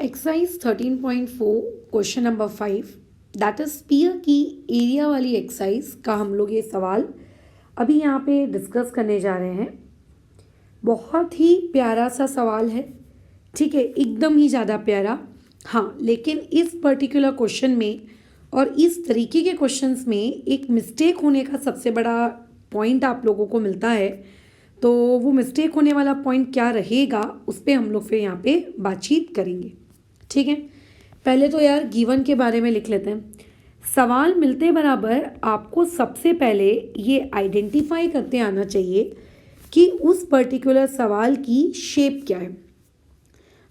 Exercise 13.4 question number 5 that is sphere की area वाली exercise का हम लोग ये सवाल अभी यहाँ पे डिस्कस करने जा रहे हैं। बहुत ही प्यारा सा सवाल है, ठीक है, एकदम ही ज़्यादा प्यारा। हाँ, लेकिन इस पर्टिकुलर क्वेश्चन में और इस तरीके के क्वेश्चंस में एक मिस्टेक होने का सबसे बड़ा पॉइंट आप लोगों को मिलता है। तो वो मिस्टेक होने वाला पॉइंट क्या रहेगा उस पर हम लोग फिर यहाँ पे बातचीत करेंगे, ठीक है। पहले तो यार गिवन के बारे में लिख लेते हैं। सवाल मिलते बराबर आपको सबसे पहले ये आइडेंटिफाई करते आना चाहिए कि उस पर्टिकुलर सवाल की शेप क्या है।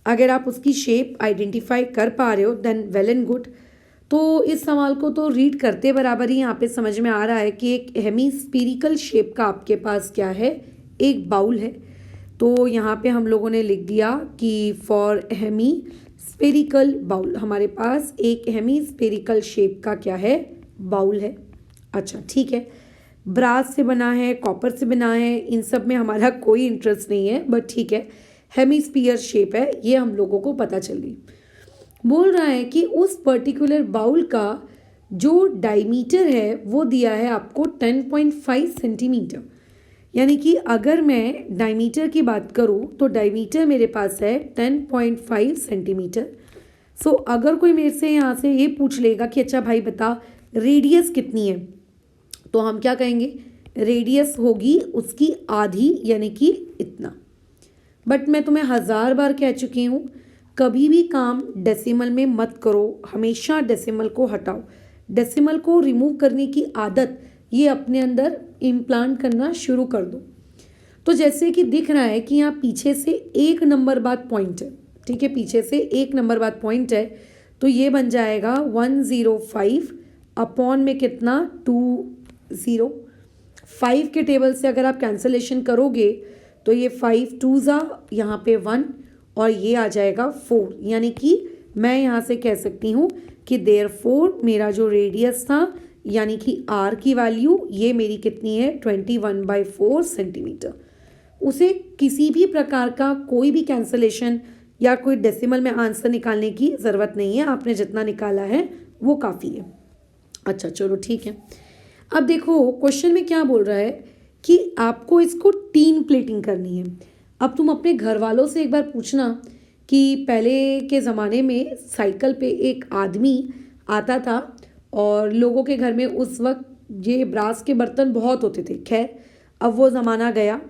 अगर आप उसकी शेप आइडेंटिफाई कर पा रहे हो देन वेल एंड गुड। तो इस सवाल को तो रीड करते बराबर ही यहाँ पे समझ में आ रहा है कि एक हेमीस्फेरिकल शेप का आपके पास क्या है, एक बाउल है। तो यहाँ पे हम लोगों ने लिख दिया कि फॉर हेमीस्फेरिकल बाउल हमारे पास एक हेमीस्फेरिकल शेप का क्या है, बाउल है। अच्छा ठीक है, ब्रास से बना है, कॉपर से बना है, इन सब में हमारा कोई इंटरेस्ट नहीं है, बट ठीक है, हेमीस्फीयर शेप है, ये हम लोगों को पता चल गई। बोल रहा है कि उस पर्टिकुलर बाउल का जो डायमीटर है वो दिया है आपको 10.5 सेंटीमीटर। यानी कि अगर मैं डायमीटर की बात करूं तो डायमीटर मेरे पास है 10.5 सेंटीमीटर। सो अगर कोई मेरे से यहाँ से ये पूछ लेगा कि अच्छा भाई बता रेडियस कितनी है, तो हम क्या कहेंगे, रेडियस होगी उसकी आधी, यानी कि इतना। बट मैं तुम्हें 1000 बार कह चुकी हूँ, कभी भी काम डेसिमल में मत करो, हमेशा डेसिमल को हटाओ। डेसिमल को रिमूव करने की आदत ये अपने अंदर इम्प्लांट करना शुरू कर दो। तो जैसे कि दिख रहा है कि यहाँ पीछे से 1 नंबर बाद पॉइंट है, ठीक है, पीछे से 1 नंबर बाद पॉइंट है, तो ये बन जाएगा 105 अपॉन में कितना 205 के टेबल से अगर आप कैंसलेशन करोगे तो ये 5 2 ज़ा यहाँ पे 1 और ये आ जाएगा 4। यानी कि मैं यहाँ से कह सकती हूँ कि देयरफॉर मेरा जो रेडियस था यानी कि आर की वैल्यू ये मेरी कितनी है 21/4 सेंटीमीटर। उसे किसी भी प्रकार का कोई भी कैंसलेशन या कोई डेसिमल में आंसर निकालने की ज़रूरत नहीं है, आपने जितना निकाला है वो काफ़ी है। अच्छा चलो ठीक है, अब देखो क्वेश्चन में क्या बोल रहा है कि आपको इसको टीन प्लेटिंग करनी है। अब तुम अपने घर वालों से एक बार पूछना कि पहले के ज़माने में साइकिल पे एक आदमी आता था और लोगों के घर में उस वक्त ये ब्रास के बर्तन बहुत होते थे। खैर अब वो ज़माना गया,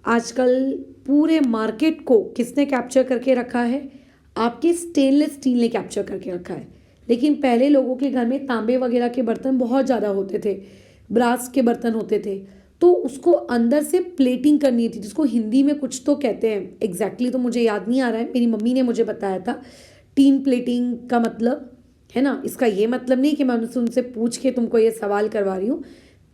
आजकल पूरे मार्केट को किसने कैप्चर करके रखा है, आपके स्टेनलेस स्टील ने कैप्चर करके रखा है। लेकिन पहले लोगों के घर में तांबे वगैरह के बर्तन बहुत ज़्यादा होते थे, ब्रास के बर्तन होते थे, तो उसको अंदर से प्लेटिंग करनी थी, जिसको हिंदी में कुछ तो कहते हैं, एग्जैक्टली तो मुझे याद नहीं आ रहा है, मेरी मम्मी ने मुझे बताया था। टीन प्लेटिंग का मतलब है ना, इसका ये मतलब नहीं कि मैं उनसे पूछ के तुमको ये सवाल करवा रही हूँ,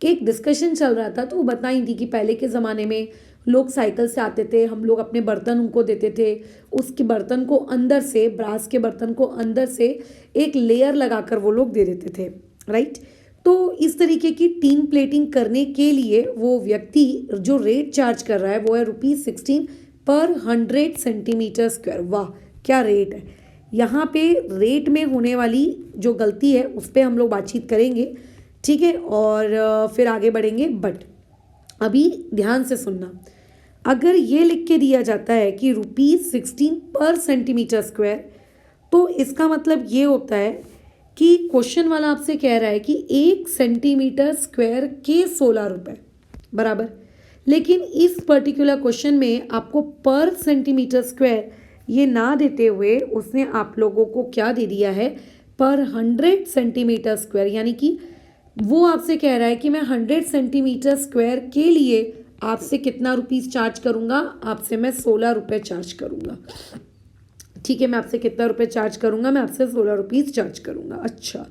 कि एक डिस्कशन चल रहा था तो वो बताई थी कि पहले के ज़माने में लोग साइकिल से आते थे, हम लोग अपने बर्तन उनको देते थे, उसके बर्तन को अंदर से, ब्रास के बर्तन को अंदर से एक लेयर लगाकर वो लोग दे देते थे, राइट। तो इस तरीके की टीन प्लेटिंग करने के लिए वो व्यक्ति जो रेट चार्ज कर रहा है वो है ₹16 पर 100 सेंटीमीटर स्क्वायर। वाह क्या रेट है। यहाँ पे रेट में होने वाली जो गलती है उस पर हम लोग बातचीत करेंगे, ठीक है, और फिर आगे बढ़ेंगे। बट अभी ध्यान से सुनना, अगर ये लिख के दिया जाता है कि ₹16 पर सेंटीमीटर स्क्वायर, तो इसका मतलब ये होता है कि क्वेश्चन वाला आपसे कह रहा है कि 1 सेंटीमीटर स्क्वायर के 16 रुपये बराबर। लेकिन इस पर्टिकुलर क्वेश्चन में आपको पर सेंटीमीटर स्क्वायर ये ना देते हुए उसने आप लोगों को क्या दे दिया है, पर 100 सेंटीमीटर स्क्वायर। यानी कि वो आपसे कह रहा है कि मैं 100 सेंटीमीटर स्क्वायर के लिए आपसे कितना रुपीस चार्ज करूँगा, आपसे मैं 16 रुपये चार्ज करूँगा, ठीक है। मैं आपसे कितना रुपये चार्ज करूँगा, मैं आपसे 16 रुपीस चार्ज करूँगा। अच्छा,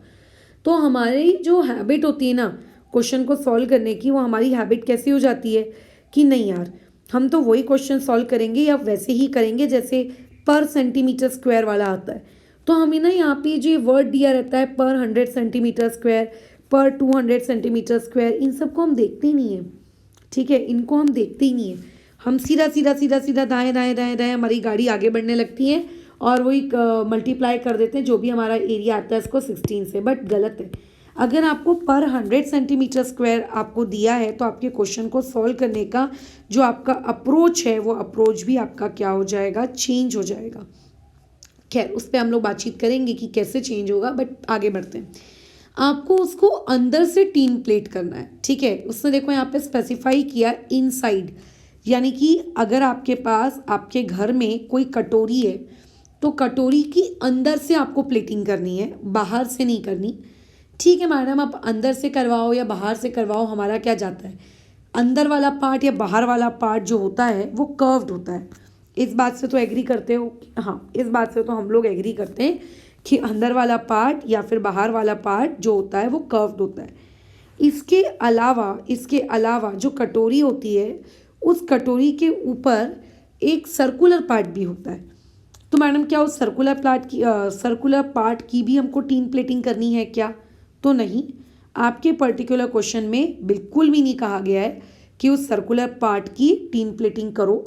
तो हमारी जो हैबिट होती है ना क्वेश्चन को सॉल्व करने की, वो हमारी हैबिट कैसी हो जाती है कि नहीं यार हम तो वही क्वेश्चन सॉल्व करेंगे या वैसे ही करेंगे जैसे पर सेंटीमीटर स्क्वायर वाला आता है। तो हमें ना यहाँ पे जो वर्ड दिया रहता है पर 100 सेंटीमीटर स्क्वायर, पर 200 सेंटीमीटर स्क्वायर, इन सबको हम देखते ही नहीं है, ठीक है, इनको हम देखते ही नहीं है। हम सीधा सीधा सीधा सीधा दाएं दाएं दाएं दाएं हमारी गाड़ी आगे बढ़ने लगती है और वही मल्टीप्लाई कर देते हैं जो भी हमारा एरिया आता है इसको 16 से, बट गलत है। अगर आपको पर 100 सेंटीमीटर स्क्वायर आपको दिया है तो आपके क्वेश्चन को सॉल्व करने का जो आपका अप्रोच है वो अप्रोच भी आपका क्या हो जाएगा, चेंज हो जाएगा। खैर उस पर हम लोग बातचीत करेंगे कि कैसे चेंज होगा, बट आगे बढ़ते हैं। आपको उसको अंदर से टीन प्लेट करना है, ठीक है। उसने देखो यहाँ पे स्पेसिफाई किया इनसाइड, यानी कि अगर आपके पास आपके घर में कोई कटोरी है तो कटोरी की अंदर से आपको प्लेटिंग करनी है, बाहर से नहीं करनी। ठीक है मैडम, आप अंदर से करवाओ या बाहर से करवाओ, हमारा क्या जाता है। अंदर वाला पार्ट या बाहर वाला पार्ट जो होता है वो कर्व्ड होता है। इस बात से तो एग्री करते हो? हाँ, इस बात से तो हम लोग एग्री करते हैं कि अंदर वाला पार्ट या फिर बाहर वाला पार्ट जो होता है वो कर्व्ड होता है। इसके अलावा जो कटोरी होती है उस कटोरी के ऊपर एक सर्कुलर पार्ट भी होता है। तो मैडम क्या उस सर्कुलर पार्ट की भी हमको टीन प्लेटिंग करनी है क्या? तो नहीं, आपके पर्टिकुलर क्वेश्चन में बिल्कुल भी नहीं कहा गया है कि उस सर्कुलर पार्ट की टीन प्लेटिंग करो।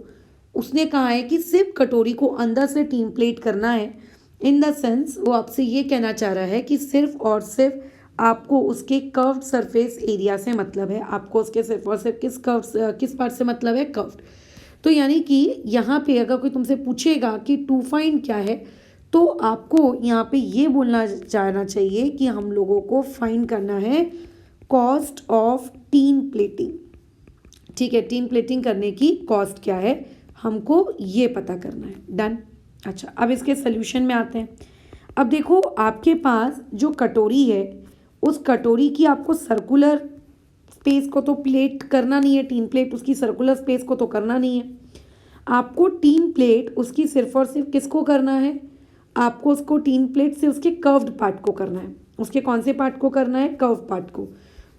उसने कहा है कि सिर्फ कटोरी को अंदर से टीन प्लेट करना है। इन द सेंस वो आपसे ये कहना चाह रहा है कि सिर्फ और सिर्फ आपको उसके कर्व्ड सरफेस एरिया से मतलब है, आपको उसके सिर्फ और सिर्फ किस पार्ट से मतलब है, कर्व्ड। तो यानी कि यहाँ पे अगर कोई तुमसे पूछेगा कि टू फाइंड क्या है तो आपको यहाँ पे ये बोलना चाहना चाहिए कि हम लोगों को फाइंड करना है कॉस्ट ऑफ टीन प्लेटिंग। ठीक है, टीन प्लेटिंग करने की कॉस्ट क्या है हमको ये पता करना है। डन। अच्छा, अब इसके सोल्यूशन में आते हैं। अब देखो आपके पास जो कटोरी है उस कटोरी की आपको सर्कुलर स्पेस को तो प्लेट करना नहीं है, टीन प्लेट उसकी सर्कुलर स्पेस को तो करना नहीं है। आपको टीन प्लेट उसकी सिर्फ और सिर्फ किसको करना है, आपको उसको टीन प्लेट से उसके कर्व्ड पार्ट को करना है। उसके कौन से पार्ट को करना है, कर्व पार्ट को।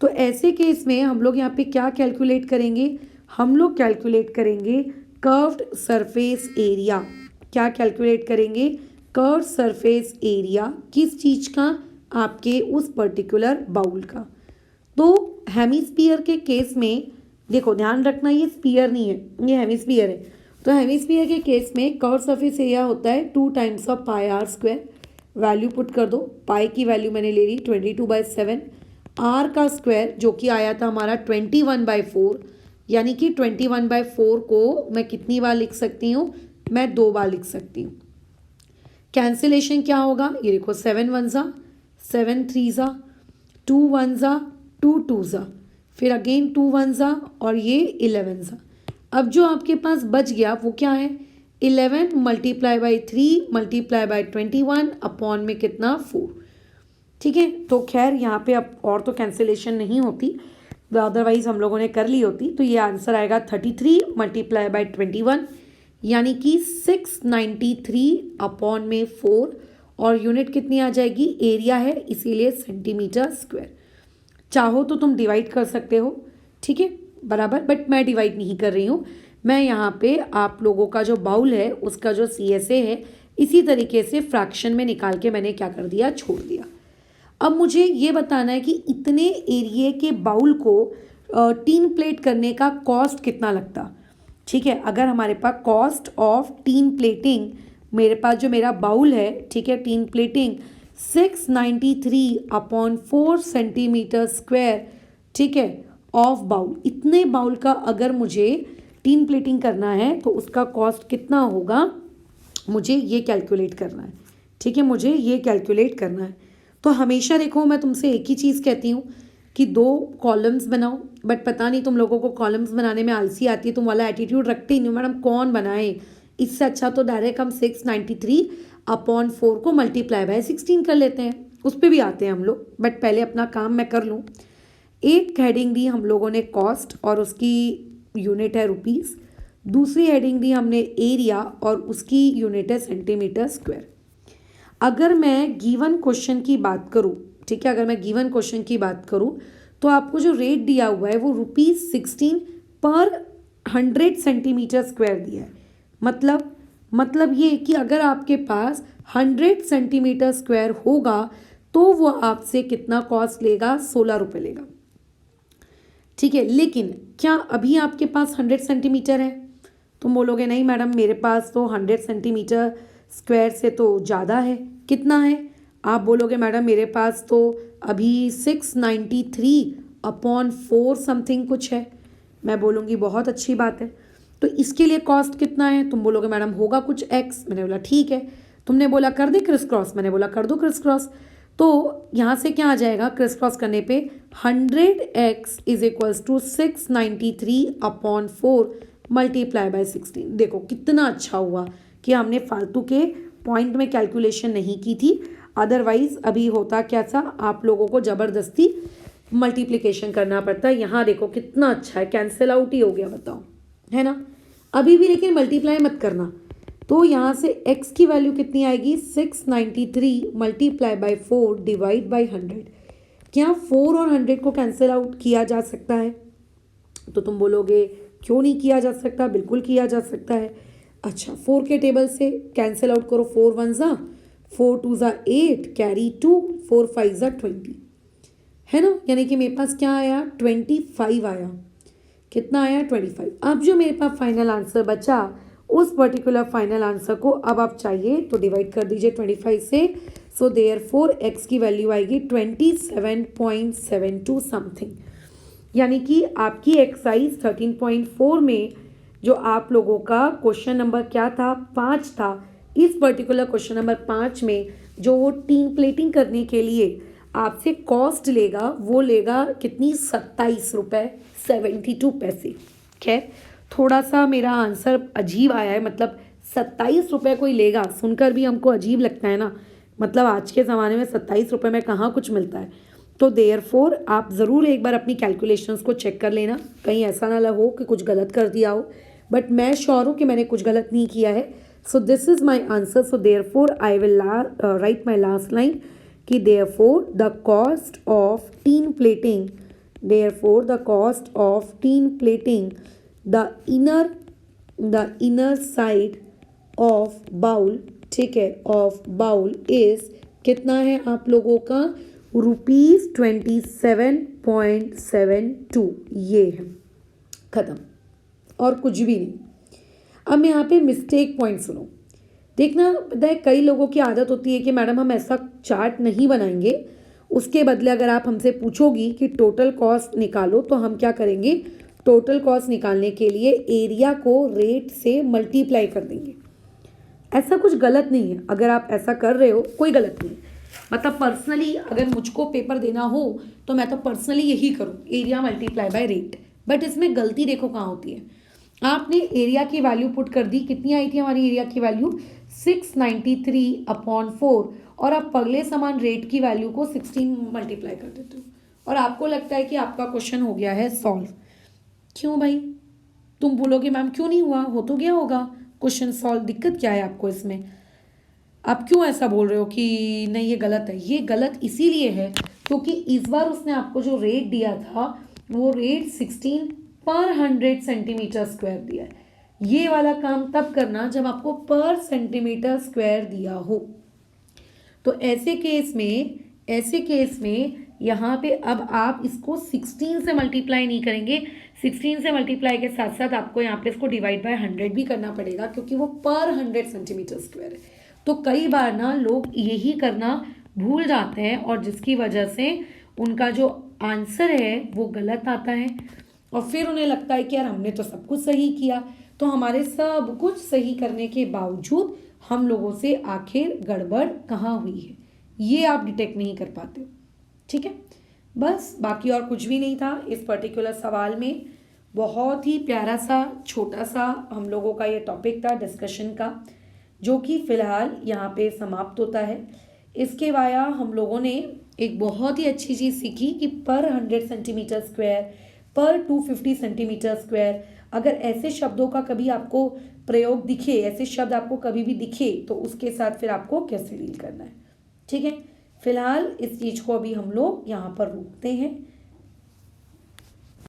तो ऐसे केस में हम लोग यहाँ पे क्या कैलकुलेट करेंगे, हम लोग कैलकुलेट करेंगे कर्व्ड सरफेस एरिया। क्या कैलकुलेट करेंगे, कर्व्ड सरफेस एरिया। किस चीज़ का, आपके उस पर्टिकुलर बाउल का। तो हेमिस्फीयर के केस में देखो ध्यान रखना ये स्फीयर नहीं है, ये हेमिस्फीयर है। तो हेमिस्फीयर के केस में कर्व सरफेस एरिया होता है 2 times of pi r square. Value put कर दो, पाई की वैल्यू मैंने ले ली 22/7, आर का स्क्वायर जो कि आया था हमारा 21/4, यानी कि 21/4 को मैं कितनी बार लिख सकती हूँ, मैं 2 बार लिख सकती हूँ। कैंसिलेशन क्या होगा, ये देखो 7 1 ज़ा 7 3 ज़ा 2 1 ज़ा 2 2 ज़ा, फिर अगेन 2 1 ज़ा और ये 11 ज़ा। अब जो आपके पास बच गया वो क्या है, 11 × 3 × 21 अपॉन में कितना 4। ठीक है, तो खैर यहाँ पे अब और तो कैंसिलेशन नहीं होती, अदरवाइज हम लोगों ने कर ली होती। तो ये आंसर आएगा 33 × 21, यानी कि 693 अपॉन में 4, और यूनिट कितनी आ जाएगी, एरिया है इसीलिए सेंटीमीटर स्क्वायर। चाहो तो तुम डिवाइड कर सकते हो, ठीक है बराबर, बट मैं डिवाइड नहीं कर रही हूँ। मैं यहाँ पे आप लोगों का जो बाउल है उसका जो CSA है इसी तरीके से फ्रैक्शन में निकाल के मैंने क्या कर दिया, छोड़ दिया। अब मुझे ये बताना है कि इतने एरिए के बाउल को टीन प्लेट करने का कॉस्ट कितना लगता। ठीक है, अगर हमारे पास कॉस्ट ऑफ टीन प्लेटिंग, मेरे पास जो मेरा बाउल है, ठीक है, टीन प्लेटिंग 693/4 सेंटीमीटर स्क्वायर, ठीक है, ऑफ बाउल। इतने बाउल का अगर मुझे टीन प्लेटिंग करना है तो उसका कॉस्ट कितना होगा, मुझे ये कैलकुलेट करना है। ठीक है, मुझे ये कैलकुलेट करना है। तो हमेशा देखो मैं तुमसे एक ही चीज़ कहती हूँ कि 2 कॉलम्स बनाओ, बट पता नहीं तुम लोगों को कॉलम्स बनाने में आलसी आती है, तुम वाला एटीट्यूड रखते ही नहीं मैडम, कौन बनाए। इससे अच्छा तो डायरेक्ट हम 693/4 को × 16 कर लेते हैं, उस पर भी आते हैं हम लोग, बट पहले अपना काम मैं कर लूँ। एक हेडिंग दी हम लोगों ने कॉस्ट और उसकी यूनिट है रुपीज़, दूसरी हेडिंग दी हमने एरिया और उसकी यूनिट है सेंटीमीटर स्क्वायर। अगर मैं गिवन क्वेश्चन की बात करूँ, ठीक है, अगर मैं गिवन क्वेश्चन की बात करूँ तो आपको जो रेट दिया हुआ है वो ₹16 पर 100 सेंटीमीटर स्क्वायर दिया है। मतलब ये कि अगर आपके पास 100 सेंटीमीटर स्क्वायर होगा तो वो आपसे कितना कॉस्ट लेगा, 16 रुपये लेगा। ठीक है, लेकिन क्या अभी आपके पास 100 सेंटीमीटर है? तुम बोलोगे नहीं मैडम मेरे पास तो 100 सेंटीमीटर स्क्वायर से तो ज़्यादा है। कितना है? आप बोलोगे मैडम मेरे पास तो अभी 693/4 समथिंग कुछ है। मैं बोलूँगी बहुत अच्छी बात है। तो इसके लिए कॉस्ट कितना है? तुम बोलोगे मैडम होगा कुछ x। मैंने बोला ठीक है। तुमने बोला कर दे क्रिस क्रॉस। मैंने बोला कर दो क्रिस क्रॉस। तो यहाँ से क्या आ जाएगा क्रिस क्रॉस करने पे 100x is equals to 693/4 multiply by 16। देखो कितना अच्छा हुआ कि हमने फालतू के पॉइंट में कैलकुलेशन नहीं की थी। अदरवाइज अभी होता क्या था, आप लोगों को ज़बरदस्ती मल्टीप्लिकेशन करना पड़ता है। यहाँ देखो कितना अच्छा है, कैंसिल आउट ही हो गया, बताओ, है ना। अभी भी लेकिन मल्टीप्लाई मत करना। तो यहाँ से x की वैल्यू कितनी आएगी? 693 मल्टीप्लाई बाय 4 डिवाइड बाय 100। क्या 4 और 100 को कैंसिल आउट किया जा सकता है? तो तुम बोलोगे क्यों नहीं किया जा सकता? बिल्कुल किया जा सकता है। अच्छा, 4 के टेबल से कैंसिल आउट करो। 4 1 ज़ा 4 2 ज़ा 8 कैरी 2 4 5 ज़ा 20, है ना। यानी कि मेरे पास क्या आया? 25 आया। कितना आया? 25। अब जो मेरे पास फाइनल आंसर बचा, उस पर्टिकुलर फाइनल आंसर को अब आप चाहिए तो डिवाइड कर दीजिए 25 से। सो देयरफॉर x की वैल्यू आएगी 27.72 समथिंग। यानी कि आपकी एक्सरसाइज 13.4 में जो आप लोगों का क्वेश्चन नंबर क्या था? 5 था। इस पर्टिकुलर क्वेश्चन नंबर 5 में जो वो टीम प्लेटिंग करने के लिए आपसे कॉस्ट लेगा, वो लेगा कितनी? 27 रुपये 72 पैसे। खैर थोड़ा सा मेरा आंसर अजीब आया है, मतलब 27 रुपये कोई लेगा, सुनकर भी हमको अजीब लगता है ना। मतलब आज के ज़माने में 27 रुपये में कहाँ कुछ मिलता है। तो देयरफॉर आप ज़रूर एक बार अपनी कैलकुलेशंस को चेक कर लेना, कहीं ऐसा ना हो कि कुछ गलत कर दिया हो। बट मैं श्योर हूँ कि मैंने कुछ गलत नहीं किया है। So this is my answer. So therefore I will write my last line कि therefore the cost of tin plating, therefore the cost of tin plating the inner side of bowl, ठीक है, of bowl is कितना है आप लोगों का? ₹27.72। ये है, ख़त्म और कुछ भी नहीं। अब मैं यहाँ पे मिस्टेक पॉइंट सुनो, देखना। पता है कई लोगों की आदत होती है कि मैडम हम ऐसा चार्ट नहीं बनाएंगे, उसके बदले अगर आप हमसे पूछोगी कि टोटल कॉस्ट निकालो तो हम क्या करेंगे? टोटल कॉस्ट निकालने के लिए एरिया को रेट से मल्टीप्लाई कर देंगे। ऐसा कुछ गलत नहीं है, अगर आप ऐसा कर रहे हो कोई गलत नहीं है। मतलब पर्सनली अगर मुझको पेपर देना हो तो मैं तो पर्सनली यही करूँ, area multiply by rate. But इसमें गलती देखो कहाँ होती है। आपने एरिया की वैल्यू पुट कर दी, कितनी आई थी हमारी एरिया की वैल्यू? 693/4, और आप पगले समान रेट की वैल्यू को 16 मल्टीप्लाई कर देते हो और आपको लगता है कि आपका क्वेश्चन हो गया है सॉल्व। क्यों भाई? तुम बोलोगे मैम क्यों नहीं हुआ? हो तो गया होगा क्वेश्चन सॉल्व, दिक्कत क्या है आपको इसमें? आप क्यों ऐसा बोल रहे हो कि नहीं ये गलत है? ये गलत इसीलिए है क्योंकि इस बार उसने आपको जो रेट दिया था वो रेट 16/100 सेंटीमीटर स्क्वायर दिया है। ये वाला काम तब करना जब आपको पर सेंटीमीटर स्क्वायर दिया हो। तो ऐसे केस में यहाँ पे अब आप इसको 16 से मल्टीप्लाई नहीं करेंगे। 16 से मल्टीप्लाई के साथ साथ आपको यहाँ पे इसको डिवाइड बाय 100 भी करना पड़ेगा क्योंकि वो पर 100 सेंटीमीटर स्क्वायर है। तो कई बार ना लोग यही करना भूल जाते हैं और जिसकी वजह से उनका जो आंसर है वो गलत आता है और फिर उन्हें लगता है कि यार हमने तो सब कुछ सही किया। तो हमारे सब कुछ सही करने के बावजूद हम लोगों से आखिर गड़बड़ कहाँ हुई है ये आप डिटेक्ट नहीं कर पाते। ठीक है, बस बाकी और कुछ भी नहीं था इस पर्टिकुलर सवाल में। बहुत ही प्यारा सा छोटा सा हम लोगों का ये टॉपिक था डिस्कशन का, जो कि फ़िलहाल यहाँ पे समाप्त होता है। इसके वाया हम लोगों ने एक बहुत ही अच्छी चीज़ सीखी कि पर 100 सेंटीमीटर स्क्वायर, पर 250 सेंटीमीटर स्क्वायर, अगर ऐसे शब्दों का कभी आपको प्रयोग दिखे, ऐसे शब्द आपको कभी भी दिखे तो उसके साथ फिर आपको कैसे डील करना है। ठीक है, फिलहाल इस चीज़ को अभी हम लोग यहाँ पर रोकते हैं।